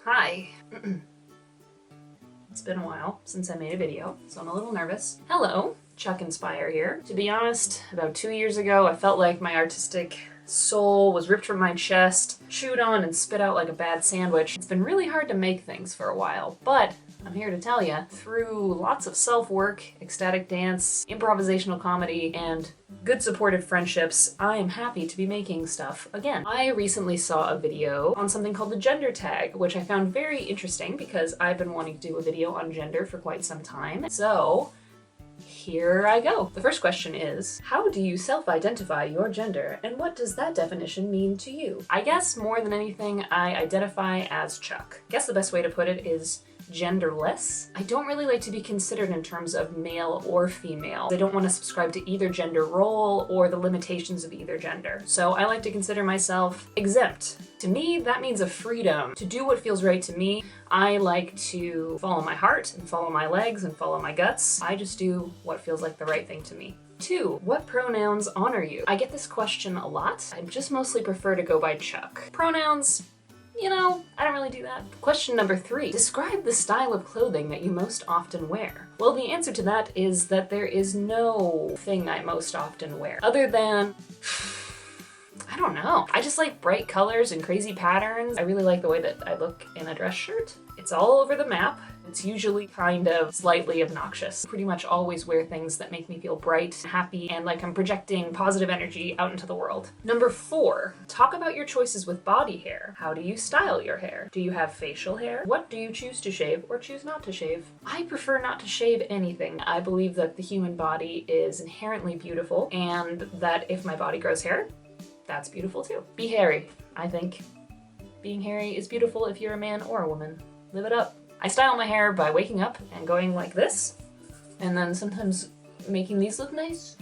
Hi. It's been a while since I made a video, so I'm a little nervous. Hello, Chuckenspire here. To be honest, about 2 years ago, I felt like my artistic soul was ripped from my chest, chewed on and spit out like a bad sandwich. It's been really hard to make things for a while, but I'm here to tell you, through lots of self-work, ecstatic dance, improvisational comedy, and good supportive friendships, I am happy to be making stuff again. I recently saw a video on something called the gender tag, which I found very interesting because I've been wanting to do a video on gender for quite some time. So here I go. The first question is, how do you self-identify your gender, and what does that definition mean to you? I guess more than anything, I identify as Chuck. I guess the best way to put it is genderless. I don't really like to be considered in terms of male or female. I don't want to subscribe to either gender role or the limitations of either gender. So I like to consider myself exempt. To me, that means a freedom to do what feels right to me. I like to follow my heart and follow my legs and follow my guts. I just do what feels like the right thing to me. 2. What pronouns honor you? I get this question a lot. I just mostly prefer to go by Chuck. Pronouns, you know, I don't really do that. Question number 3. Describe the style of clothing that you most often wear. Well, the answer to that is that there is no thing I most often wear, other than I don't know. I just like bright colors and crazy patterns. I really like the way that I look in a dress shirt. It's all over the map. It's usually kind of slightly obnoxious. I pretty much always wear things that make me feel bright, happy, and like I'm projecting positive energy out into the world. Number 4, talk about your choices with body hair. How do you style your hair? Do you have facial hair? What do you choose to shave or choose not to shave? I prefer not to shave anything. I believe that the human body is inherently beautiful, and that if my body grows hair, that's beautiful too. Be hairy. I think being hairy is beautiful if you're a man or a woman. Live it up. I style my hair by waking up and going like this, and then sometimes making these look nice,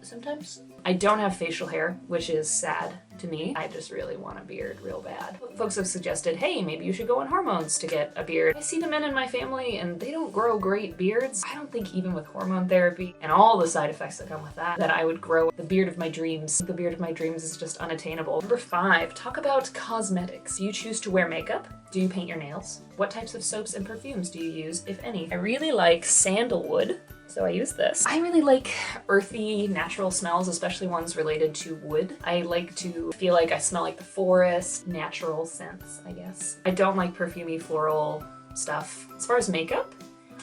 sometimes. I don't have facial hair, which is sad to me. I just really want a beard real bad. Folks have suggested, hey, maybe you should go on hormones to get a beard. I see the men in my family and they don't grow great beards. I don't think even with hormone therapy and all the side effects that come with that I would grow the beard of my dreams. The beard of my dreams is just unattainable. Number 5, talk about cosmetics. Do you choose to wear makeup? Do you paint your nails? What types of soaps and perfumes do you use, if any? I really like sandalwood, so I use this. I really like earthy, natural smells, especially ones related to wood. I like to feel like I smell like the forest, natural scents, I guess. I don't like perfumey floral stuff. As far as makeup,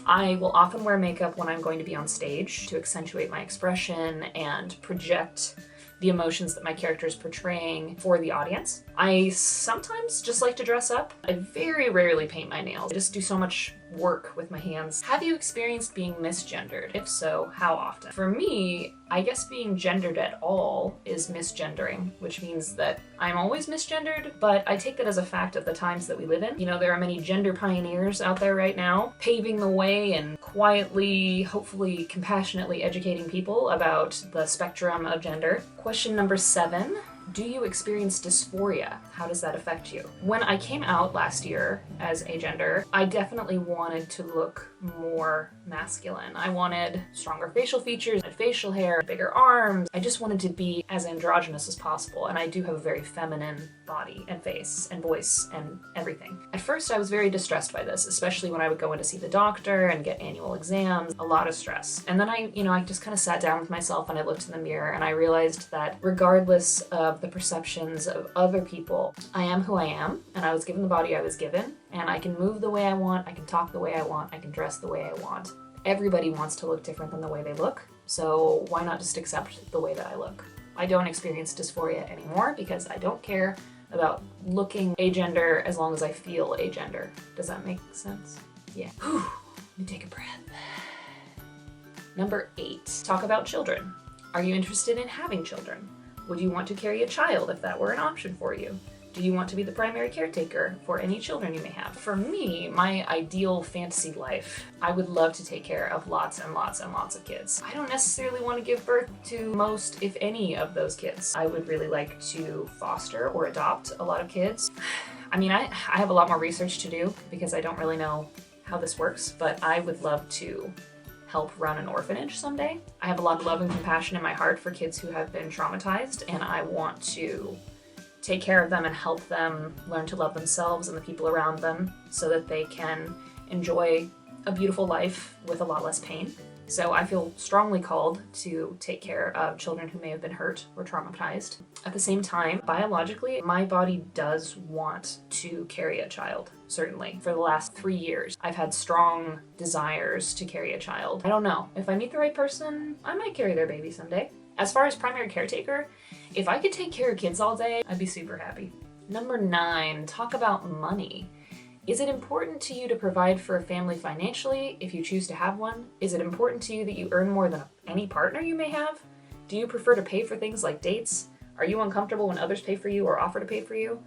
I will often wear makeup when I'm going to be on stage to accentuate my expression and project the emotions that my character is portraying for the audience. I sometimes just like to dress up. I very rarely paint my nails. I just do so much work with my hands. Have you experienced being misgendered? If so, how often? For me, I guess being gendered at all is misgendering, which means that I'm always misgendered, but I take that as a fact of the times that we live in. You know, there are many gender pioneers out there right now, paving the way and quietly, hopefully compassionately educating people about the spectrum of gender. Question number 7. Do you experience dysphoria? How does that affect you? When I came out last year as agender, I definitely wanted to look more masculine. I wanted stronger facial features, facial hair, bigger arms. I just wanted to be as androgynous as possible, and I do have a very feminine body and face and voice and everything. At first I was very distressed by this, especially when I would go in to see the doctor and get annual exams. A lot of stress. And then I just kind of sat down with myself and I looked in the mirror and I realized that regardless of the perceptions of other people, I am who I am, and I was given the body I was given, and I can move the way I want, I can talk the way I want, I can dress the way I want. Everybody wants to look different than the way they look, so why not just accept the way that I look? I don't experience dysphoria anymore because I don't care about looking agender as long as I feel agender. Does that make sense? Yeah. Whew. Let me take a breath. Number 8, talk about children. Are you interested in having children? Would you want to carry a child if that were an option for you? Do you want to be the primary caretaker for any children you may have? For me, my ideal fantasy life, I would love to take care of lots and lots and lots of kids. I don't necessarily want to give birth to most, if any, of those kids. I would really like to foster or adopt a lot of kids. I mean, I have a lot more research to do because I don't really know how this works, but I would love to help run an orphanage someday. I have a lot of love and compassion in my heart for kids who have been traumatized, and I want to take care of them and help them learn to love themselves and the people around them so that they can enjoy a beautiful life with a lot less pain. So I feel strongly called to take care of children who may have been hurt or traumatized. At the same time, biologically, my body does want to carry a child, certainly. For the last 3 years, I've had strong desires to carry a child. I don't know. If I meet the right person, I might carry their baby someday. As far as primary caretaker, if I could take care of kids all day, I'd be super happy. Number 9, talk about money. Is it important to you to provide for a family financially if you choose to have one? Is it important to you that you earn more than any partner you may have? Do you prefer to pay for things like dates? Are you uncomfortable when others pay for you or offer to pay for you?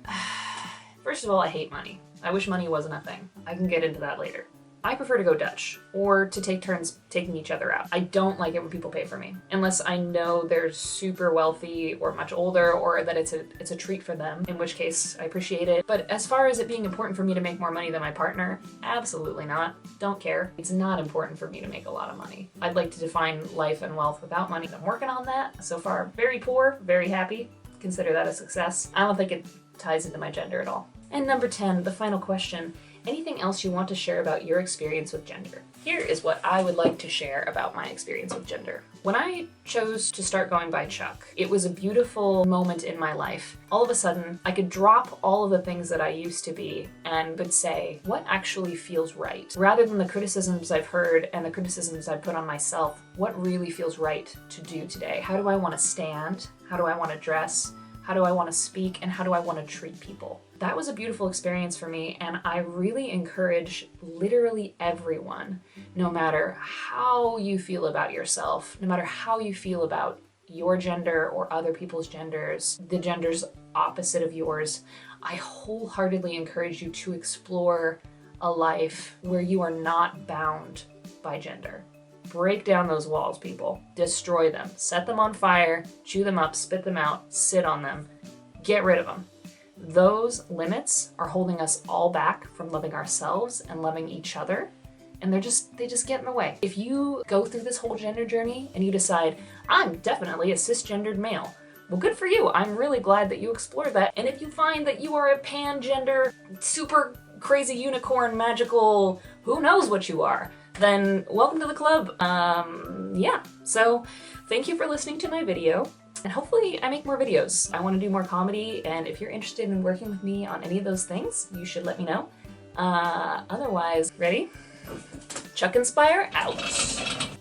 First of all, I hate money. I wish money wasn't a thing. I can get into that later. I prefer to go Dutch, or to take turns taking each other out. I don't like it when people pay for me, unless I know they're super wealthy or much older, or that it's a treat for them, in which case I appreciate it. But as far as it being important for me to make more money than my partner, absolutely not. Don't care. It's not important for me to make a lot of money. I'd like to define life and wealth without money. I'm working on that. So far, very poor, very happy. Consider that a success. I don't think it ties into my gender at all. And number 10, the final question. Anything else you want to share about your experience with gender? Here is what I would like to share about my experience with gender. When I chose to start going by Chuck, it was a beautiful moment in my life. All of a sudden, I could drop all of the things that I used to be and would say, what actually feels right? Rather than the criticisms I've heard and the criticisms I've put on myself, what really feels right to do today? How do I want to stand? How do I want to dress? How do I want to speak? And how do I want to treat people? That was a beautiful experience for me, and I really encourage literally everyone, no matter how you feel about yourself, no matter how you feel about your gender or other people's genders, the genders opposite of yours, I wholeheartedly encourage you to explore a life where you are not bound by gender. Break down those walls, people. Destroy them. Set them on fire, chew them up, spit them out, sit on them. Get rid of them. Those limits are holding us all back from loving ourselves and loving each other, and they just get in the way. If you go through this whole gender journey and you decide, I'm definitely a cisgendered male, well, good for you. I'm really glad that you explored that. And if you find that you are a pan-gender, super crazy unicorn, magical, who knows what you are, then welcome to the club. Yeah, so thank you for listening to my video. And hopefully I make more videos. I want to do more comedy, and if you're interested in working with me on any of those things, you should let me know. Otherwise, ready? Chuckenspire out.